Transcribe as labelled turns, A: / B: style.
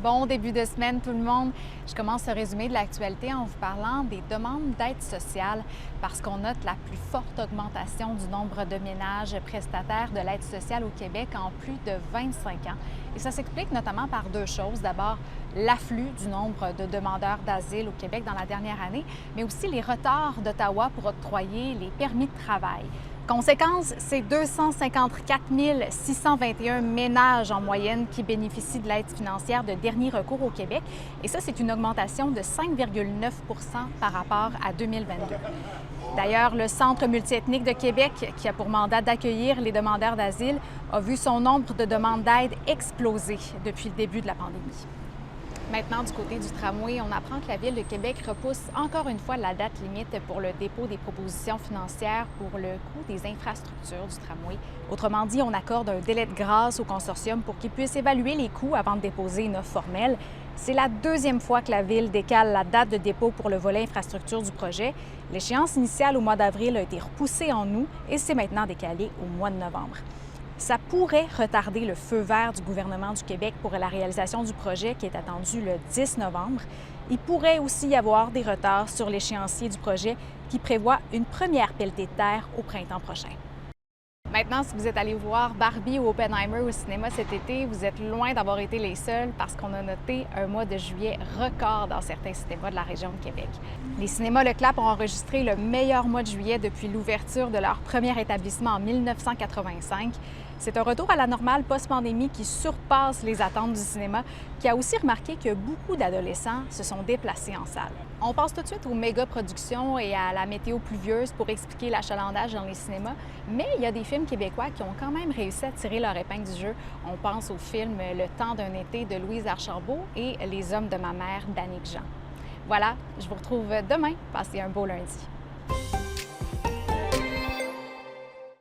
A: Bon début de semaine tout le monde. Je commence ce résumé de l'actualité en vous parlant des demandes d'aide sociale parce qu'on note la plus forte augmentation du nombre de ménages prestataires de l'aide sociale au Québec en plus de 25 ans. Et ça s'explique notamment par deux choses. D'abord, l'afflux du nombre de demandeurs d'asile au Québec dans la dernière année, mais aussi les retards d'Ottawa pour octroyer les permis de travail. Conséquence, c'est 254 621 ménages en moyenne qui bénéficient de l'aide financière de dernier recours au Québec. Et ça, c'est une augmentation de 5,9 par rapport à 2022. D'ailleurs, le Centre multiethnique de Québec, qui a pour mandat d'accueillir les demandeurs d'asile, a vu son nombre de demandes d'aide exploser depuis le début de la pandémie. Maintenant, du côté du tramway, on apprend que la Ville de Québec repousse encore une fois la date limite pour le dépôt des propositions financières pour le coût des infrastructures du tramway. Autrement dit, on accorde un délai de grâce au consortium pour qu'il puisse évaluer les coûts avant de déposer une offre formelle. C'est la deuxième fois que la Ville décale la date de dépôt pour le volet infrastructure du projet. L'échéance initiale au mois d'avril a été repoussée en août et c'est maintenant décalé au mois de novembre. Ça pourrait retarder le feu vert du gouvernement du Québec pour la réalisation du projet qui est attendu le 10 novembre. Il pourrait aussi y avoir des retards sur l'échéancier du projet qui prévoit une première pelletée de terre au printemps prochain. Maintenant, si vous êtes allé voir Barbie ou Oppenheimer au cinéma cet été, vous êtes loin d'avoir été les seuls parce qu'on a noté un mois de juillet record dans certains cinémas de la région de Québec. Les cinémas Leclap ont enregistré le meilleur mois de juillet depuis l'ouverture de leur premier établissement en 1985. C'est un retour à la normale post-pandémie qui surpasse les attentes du cinéma, qui a aussi remarqué que beaucoup d'adolescents se sont déplacés en salle. On passe tout de suite aux méga-productions et à la météo pluvieuse pour expliquer l'achalandage dans les cinémas, mais il y a des films québécois qui ont quand même réussi à tirer leur épingle du jeu. On pense au film Le temps d'un été de Louise Archambault et Les hommes de ma mère d'Annick Jean. Voilà, je vous retrouve demain. Passez un beau lundi.